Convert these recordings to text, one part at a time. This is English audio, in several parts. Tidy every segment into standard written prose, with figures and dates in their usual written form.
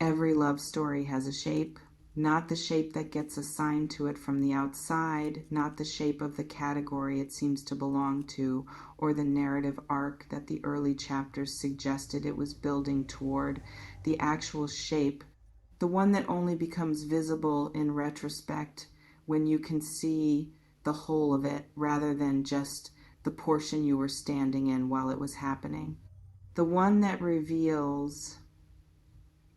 Every love story has a shape, not the shape that gets assigned to it from the outside, not the shape of the category it seems to belong to, or the narrative arc that the early chapters suggested it was building toward. The actual shape, the one that only becomes visible in retrospect when you can see the whole of it rather than just the portion you were standing in while it was happening. The one that reveals,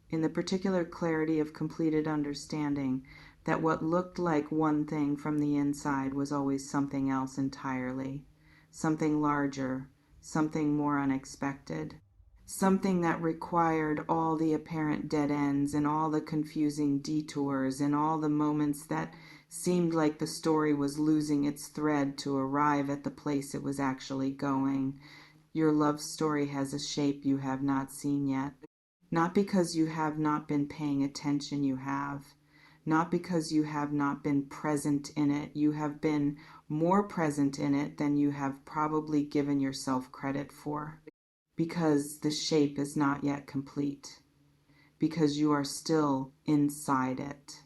in the particular clarity of completed understanding, that what looked like one thing from the inside was always something else entirely, something larger, something more unexpected, something that required all the apparent dead ends and all the confusing detours and all the moments that seemed like the story was losing its thread to arrive at the place it was actually going. Your love story has a shape you have not seen yet. Not because you have not been paying attention, you have. Not because you have not been present in it. You have been more present in it than you have probably given yourself credit for. Because the shape is not yet complete. Because you are still inside it.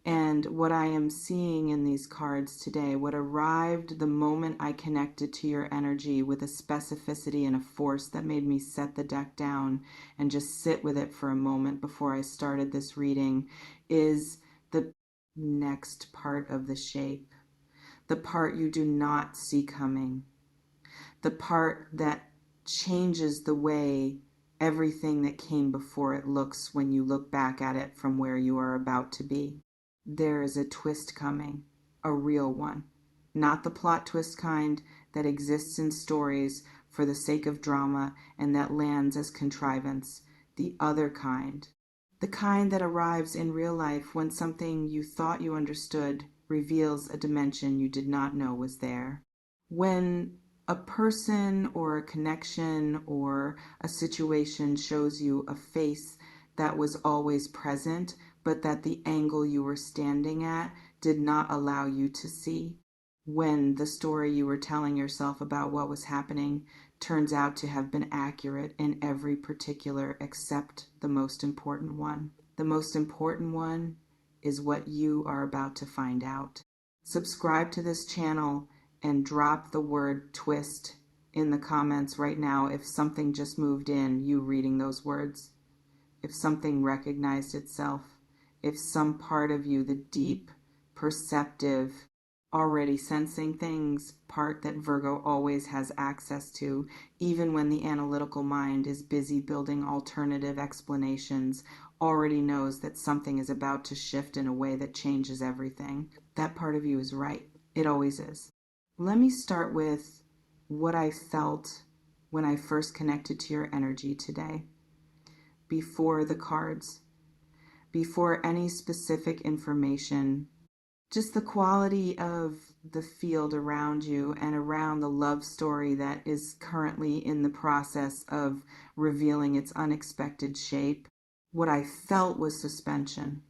And what I am seeing in these cards today, what arrived the moment I connected to your energy with a specificity and a force that made me set the deck down and just sit with it for a moment before I started this reading, is the next part of the shape. The part you do not see coming. The part that changes the way everything that came before it looks when you look back at it from where you are about to be. There is a twist coming, a real one. Not the plot twist kind that exists in stories for the sake of drama and that lands as contrivance. The other kind. The kind that arrives in real life when something you thought you understood reveals a dimension you did not know was there. When a person or a connection or a situation shows you a face that was always present, but that the angle you were standing at did not allow you to see. When the story you were telling yourself about what was happening turns out to have been accurate in every particular except the most important one. The most important one is what you are about to find out. Subscribe to this channel and drop the word twist in the comments right now if something just moved in, you reading those words. If something recognized itself. If some part of you, the deep, perceptive, already sensing things part that Virgo always has access to, even when the analytical mind is busy building alternative explanations, already knows that something is about to shift in a way that changes everything. That part of you is right. It always is. Let me start with what I felt when I first connected to your energy today, before the cards. Before any specific information, just the quality of the field around you and around the love story that is currently in the process of revealing its unexpected shape. What I felt was suspension.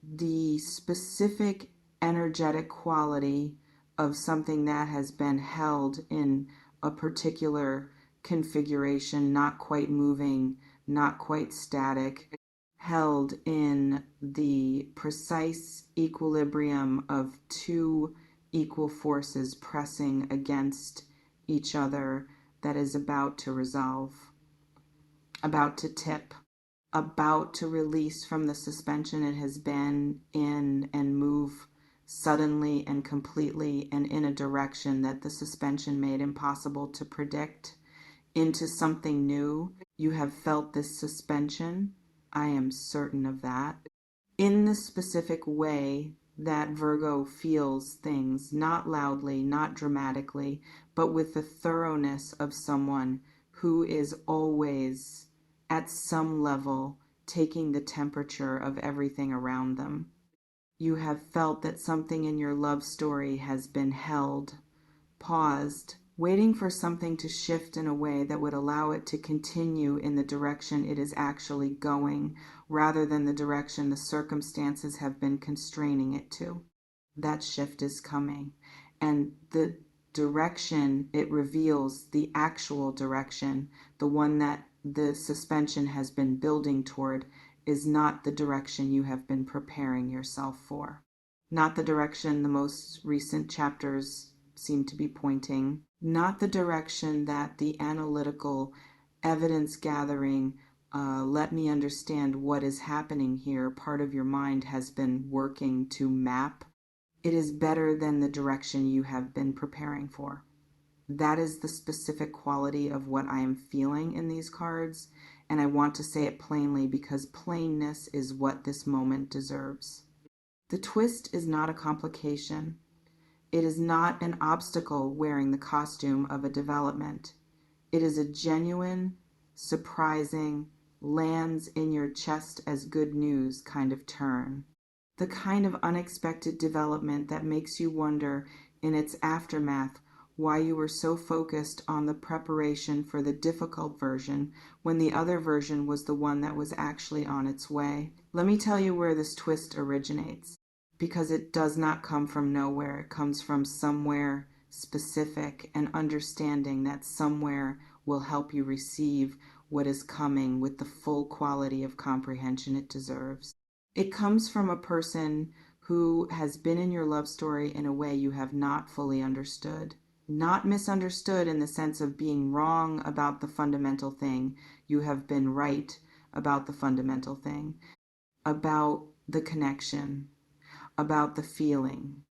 The specific energetic quality of something that has been held in a particular configuration, not quite moving, not quite static, held in the precise equilibrium of two equal forces pressing against each other that is about to resolve, about to tip, about to release from the suspension it has been in and move suddenly and completely and in a direction that the suspension made impossible to predict, into something new. You have felt this suspension. I am certain of that. In the specific way that Virgo feels things, not loudly, not dramatically, but with the thoroughness of someone who is always, at some level, taking the temperature of everything around them. You have felt that something in your love story has been held, paused, waiting for something to shift in a way that would allow it to continue in the direction it is actually going, rather than the direction the circumstances have been constraining it to. That shift is coming, and the direction it reveals, the actual direction, the one that the suspension has been building toward, is not the direction you have been preparing yourself for. Not the direction the most recent chapters seem to be pointing. Not the direction that the analytical evidence gathering, let me understand what is happening here, part of your mind has been working to map. It is better than the direction you have been preparing for. That is the specific quality of what I am feeling in these cards, and I want to say it plainly because plainness is what this moment deserves. The twist is not a complication. It is not an obstacle wearing the costume of a development. It is a genuine, surprising, lands in your chest as good news kind of turn. The kind of unexpected development that makes you wonder in its aftermath why you were so focused on the preparation for the difficult version when the other version was the one that was actually on its way. Let me tell you where this twist originates, because it does not come from nowhere. It comes from somewhere specific, and understanding that somewhere will help you receive what is coming with the full quality of comprehension it deserves. It comes from a person who has been in your love story in a way you have not fully understood. Not misunderstood in the sense of being wrong about the fundamental thing. You have been right about the fundamental thing, about the connection, about the feeling,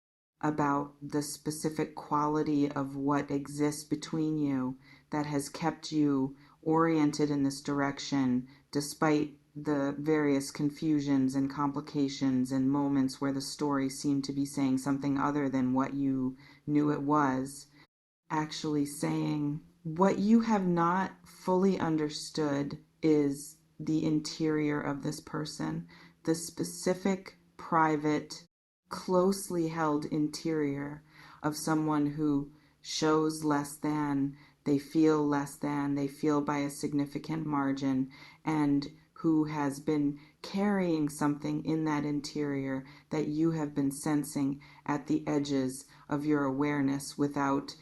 about the specific quality of what exists between you that has kept you oriented in this direction despite the various confusions and complications and moments where the story seemed to be saying something other than what you knew it was. Actually saying what you have not fully understood is the interior of this person, the specific, private, closely held interior of someone who shows less than, they feel less than, they feel by a significant margin, and who has been carrying something in that interior that you have been sensing at the edges of your awareness without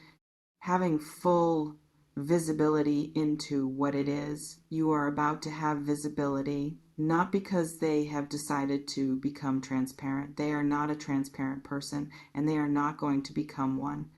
having full visibility into what it is. You are about to have visibility, not because they have decided to become transparent. They are not a transparent person, and they are not going to become one.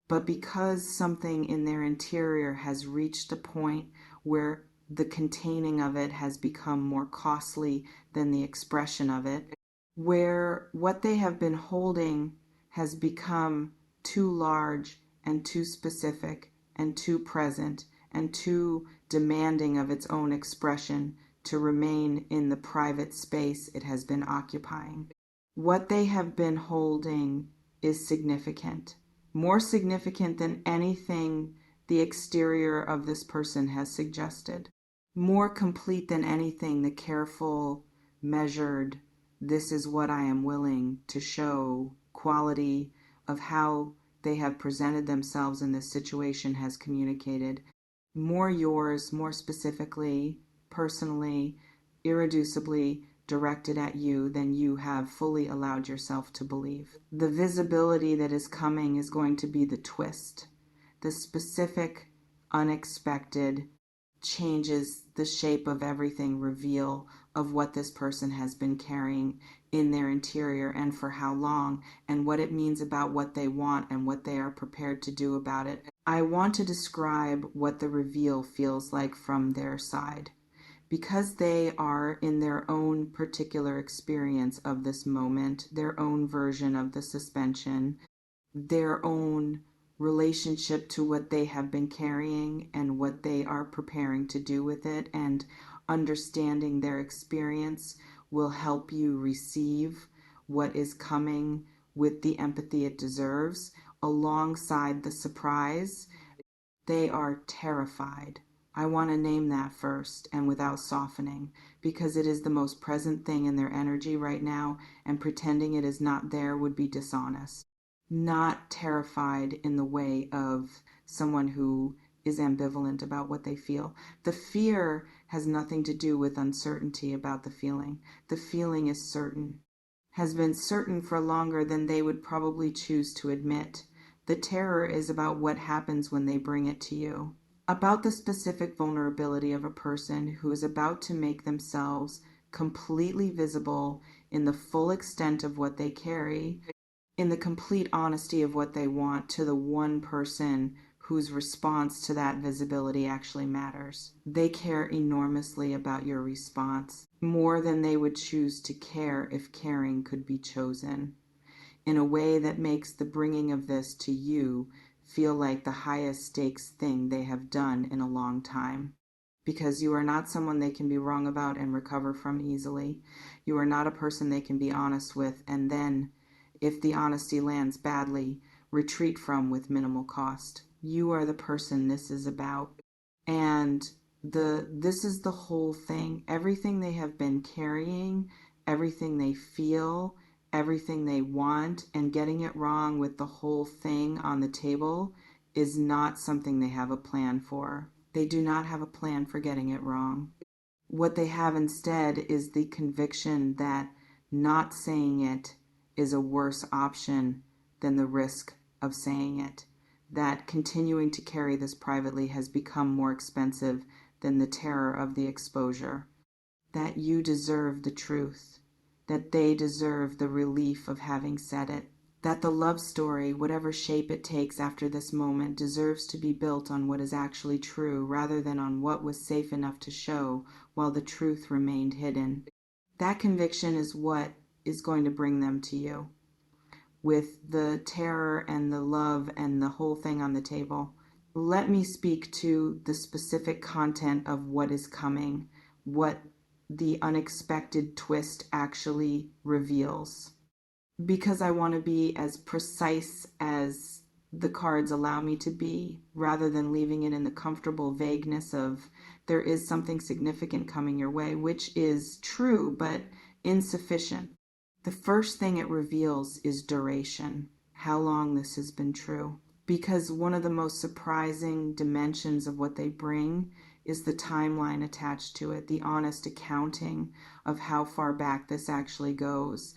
But because something in their interior has reached a point where the containing of it has become more costly than the expression of it, where what they have been holding has become too large and too specific and too present and too demanding of its own expression to remain in the private space it has been occupying. What they have been holding is significant, more significant than anything the exterior of this person has suggested, more complete than anything the careful, measured, this is what I am willing to show quality of how they have presented themselves in this situation has communicated. More yours, more specifically, personally, irreducibly directed at you than you have fully allowed yourself to believe. The visibility that is coming is going to be the twist. The specific, unexpected changes the shape of everything, reveal of what this person has been carrying in their interior and for how long, and what it means about what they want and what they are prepared to do about it. I want to describe what the reveal feels like from their side, because they are in their own particular experience of this moment, their own version of the suspension, their own relationship to what they have been carrying and what they are preparing to do with it, and understanding their experience will help you receive what is coming with the empathy it deserves alongside the surprise. They are terrified. I want to name that first and without softening, because it is the most present thing in their energy right now, and pretending it is not there would be dishonest. Not terrified in the way of someone who is ambivalent about what they feel. The fear has nothing to do with uncertainty about the feeling. The feeling is certain, has been certain for longer than they would probably choose to admit. The terror is about what happens when they bring it to you, about the specific vulnerability of a person who is about to make themselves completely visible in the full extent of what they carry, in the complete honesty of what they want, to the one person whose response to that visibility actually matters. They care enormously about your response, more than they would choose to care if caring could be chosen, in a way that makes the bringing of this to you feel like the highest stakes thing they have done in a long time. Because you are not someone they can be wrong about and recover from easily. You are not a person they can be honest with and then, if the honesty lands badly, retreat from with minimal cost. You are the person this is about. And this is the whole thing. Everything they have been carrying, everything they feel, everything they want, and getting it wrong with the whole thing on the table is not something they have a plan for. They do not have a plan for getting it wrong. What they have instead is the conviction that not saying it is a worse option than the risk of saying it. That continuing to carry this privately has become more expensive than the terror of the exposure. That you deserve the truth. That they deserve the relief of having said it. That the love story, whatever shape it takes after this moment, deserves to be built on what is actually true rather than on what was safe enough to show while the truth remained hidden. That conviction is what is going to bring them to you, with the terror and the love and the whole thing on the table. Let me speak to the specific content of what is coming, what the unexpected twist actually reveals, because I want to be as precise as the cards allow me to be, rather than leaving it in the comfortable vagueness of there is something significant coming your way, which is true but insufficient. The first thing it reveals is duration, how long this has been true. Because one of the most surprising dimensions of what they bring is the timeline attached to it, the honest accounting of how far back this actually goes.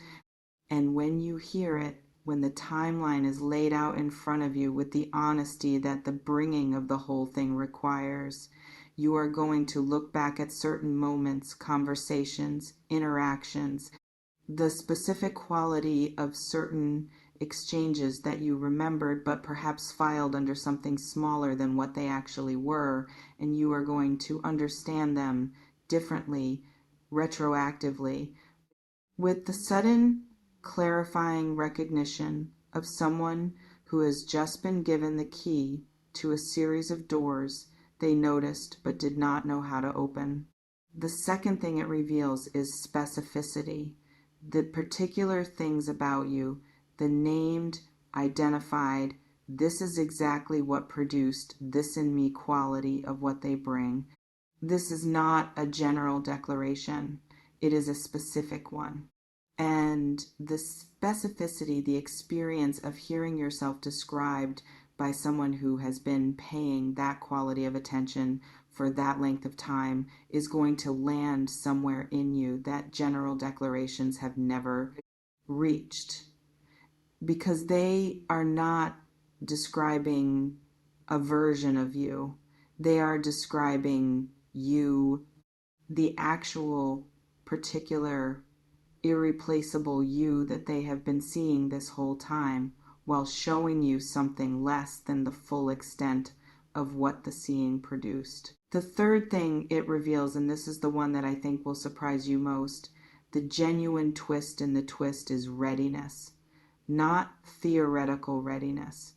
And when you hear it, when the timeline is laid out in front of you with the honesty that the bringing of the whole thing requires, you are going to look back at certain moments, conversations, interactions, the specific quality of certain exchanges that you remembered but perhaps filed under something smaller than what they actually were, and you are going to understand them differently, retroactively, with the sudden clarifying recognition of someone who has just been given the key to a series of doors they noticed but did not know how to open. The second thing it reveals is specificity, the particular things about you, the named, identified, this is exactly what produced this in me quality of what they bring. This is not a general declaration, it is a specific one. And the specificity, the experience of hearing yourself described by someone who has been paying that quality of attention for that length of time, is going to land somewhere in you that general declarations have never reached. Because they are not describing a version of you. They are describing you, the actual particular irreplaceable you that they have been seeing this whole time, while showing you something less than the full extent of what the seeing produced. The third thing it reveals, and this is the one that I think will surprise you most, the genuine twist in the twist is readiness, not theoretical readiness.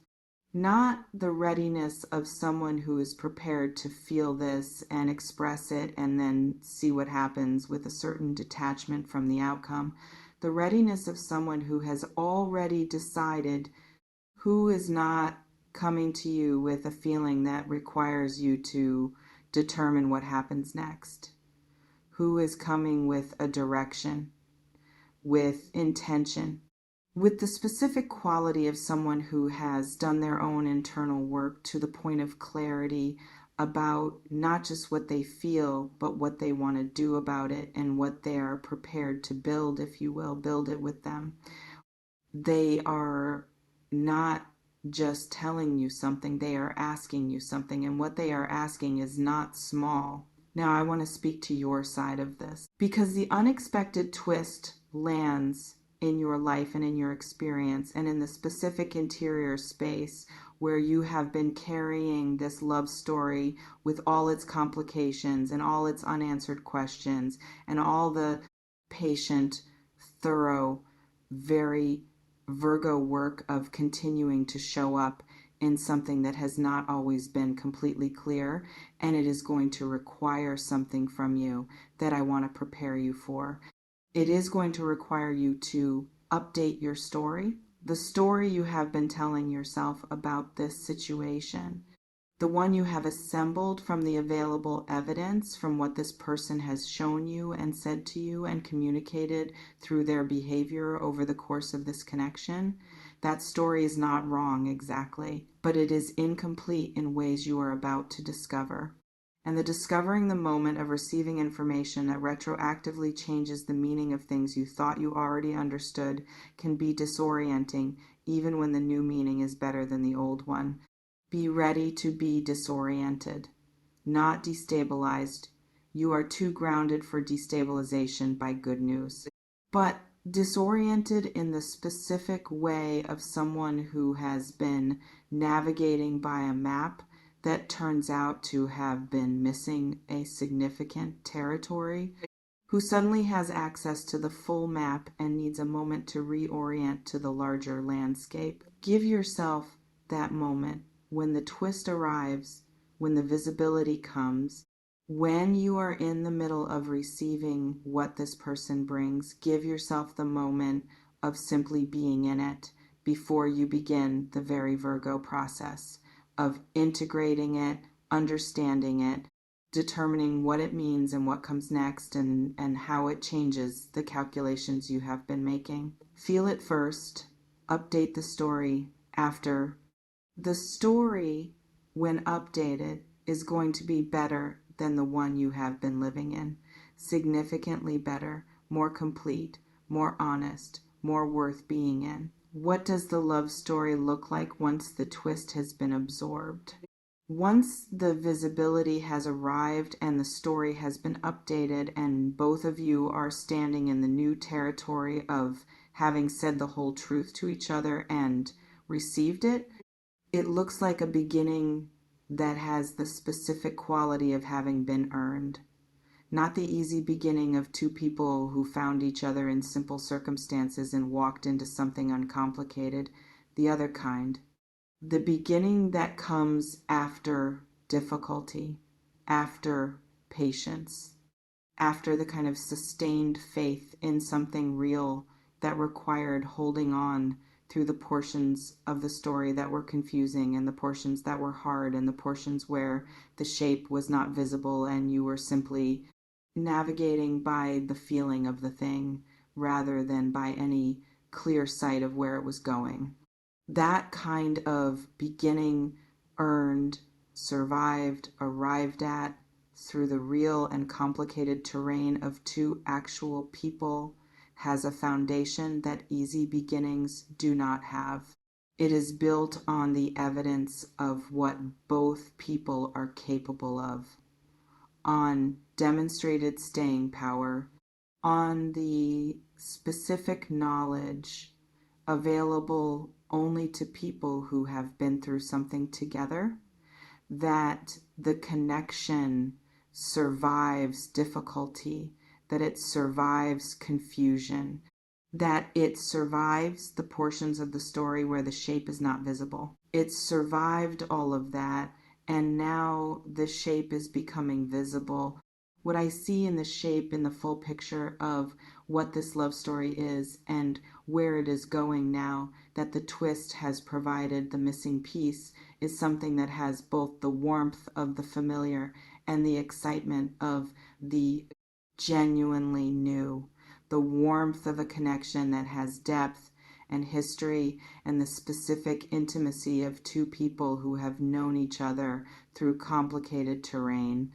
Not the readiness of someone who is prepared to feel this and express it and then see what happens with a certain detachment from the outcome. The readiness of someone who has already decided, who is not coming to you with a feeling that requires you to determine what happens next. Who is coming with a direction, with intention, with the specific quality of someone who has done their own internal work to the point of clarity about not just what they feel, but what they want to do about it and what they are prepared to build, if you will, build it with them. They are not just telling you something, they are asking you something, and what they are asking is not small. Now I want to speak to your side of this because the unexpected twist lands in your life and in your experience and in the specific interior space where you have been carrying this love story with all its complications and all its unanswered questions and all the patient, thorough, very Virgo work of continuing to show up in something that has not always been completely clear, and it is going to require something from you that I want to prepare you for. It is going to require you to update your story, the story you have been telling yourself about this situation, the one you have assembled from the available evidence from what this person has shown you and said to you and communicated through their behavior over the course of this connection. That story is not wrong exactly, but it is incomplete in ways you are about to discover. And the discovering the moment of receiving information that retroactively changes the meaning of things you thought you already understood can be disorienting, even when the new meaning is better than the old one. Be ready to be disoriented, not destabilized. You are too grounded for destabilization by good news. But disoriented in the specific way of someone who has been navigating by a map that turns out to have been missing a significant territory, who suddenly has access to the full map and needs a moment to reorient to the larger landscape. Give yourself that moment when the twist arrives, when the visibility comes, when you are in the middle of receiving what this person brings. Give yourself the moment of simply being in it before you begin the very Virgo process of integrating it, understanding it, determining what it means and what comes next and how it changes the calculations you have been making. Feel it first, update the story after. The story, when updated, is going to be better than the one you have been living in. Significantly better, more complete, more honest, more worth being in. What does the love story look like once the twist has been absorbed? Once the visibility has arrived and the story has been updated and both of you are standing in the new territory of having said the whole truth to each other and received it, it looks like a beginning that has the specific quality of having been earned. Not the easy beginning of two people who found each other in simple circumstances and walked into something uncomplicated, the other kind. The beginning that comes after difficulty, after patience, after the kind of sustained faith in something real that required holding on through the portions of the story that were confusing and the portions that were hard and the portions where the shape was not visible and you were simply navigating by the feeling of the thing rather than by any clear sight of where it was going. That kind of beginning, earned, survived, arrived at through the real and complicated terrain of two actual people has a foundation that easy beginnings do not have. It is built on the evidence of what both people are capable of, on demonstrated staying power, on the specific knowledge available only to people who have been through something together, that the connection survives difficulty, that it survives confusion, that it survives the portions of the story where the shape is not visible. It survived all of that, and now the shape is becoming visible. What I see in the shape, in the full picture of what this love story is and where it is going now, that the twist has provided the missing piece, is something that has both the warmth of the familiar and the excitement of the genuinely new, the warmth of a connection that has depth and history and the specific intimacy of two people who have known each other through complicated terrain.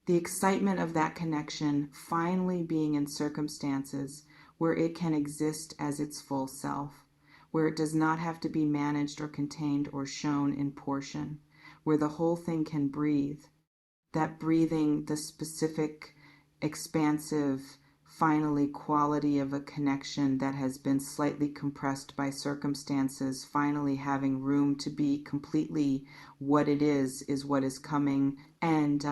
The excitement of that connection finally being in circumstances where it can exist as its full self, where it does not have to be managed or contained or shown in portion, where the whole thing can breathe. that breathing, the specific, expansive, finally quality of a connection that has been slightly compressed by circumstances, finally having room to be completely what it is what is coming, and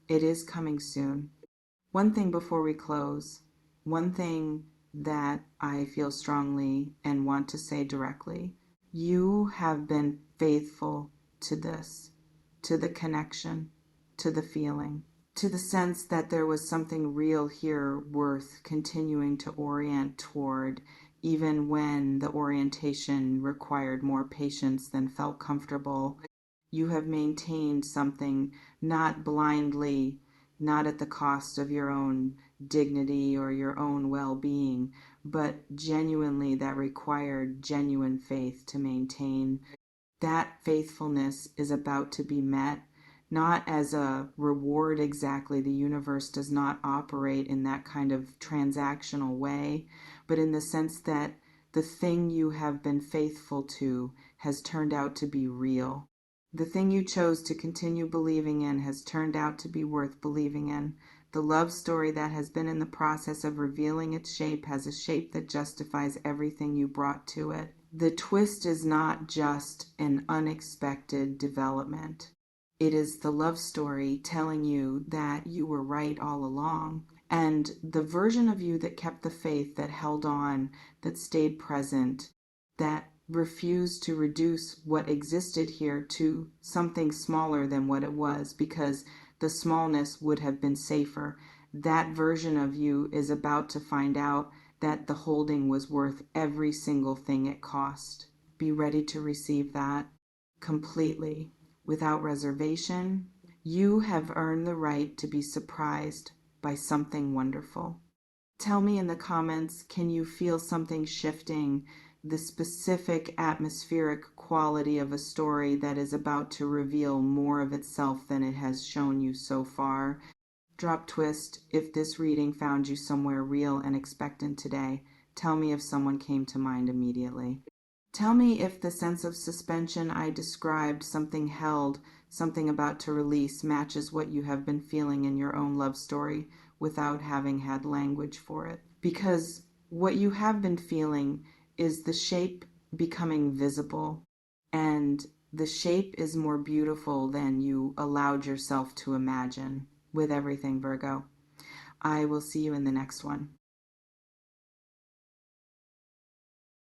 it is coming soon. One thing before we close, one thing that I feel strongly and want to say directly. You have been faithful to this, to the connection, to the feeling, to the sense that there was something real here worth continuing to orient toward, even when the orientation required more patience than felt comfortable. You have maintained something, not blindly, not at the cost of your own dignity or your own well-being, but genuinely that required genuine faith to maintain. That faithfulness is about to be met, not as a reward exactly. The universe does not operate in that kind of transactional way, but in the sense that the thing you have been faithful to has turned out to be real. The thing you chose to continue believing in has turned out to be worth believing in. The love story that has been in the process of revealing its shape has a shape that justifies everything you brought to it. The twist is not just an unexpected development. It is the love story telling you that you were right all along. And the version of you that kept the faith, that held on, that stayed present, that refused to reduce what existed here to something smaller than what it was because the smallness would have been safer. That version of you is about to find out that the holding was worth every single thing it cost. Be ready to receive that completely, without reservation. You have earned the right to be surprised by something wonderful. Tell me in the comments, can you feel something shifting, the specific atmospheric quality of a story that is about to reveal more of itself than it has shown you so far? Drop twist if this reading found you somewhere real and expectant today. Tell me if someone came to mind immediately. Tell me if the sense of suspension I described, something held, something about to release, matches what you have been feeling in your own love story without having had language for it. Because what you have been feeling is the shape becoming visible, and the shape is more beautiful than you allowed yourself to imagine. With everything, Virgo. I will see you in the next one.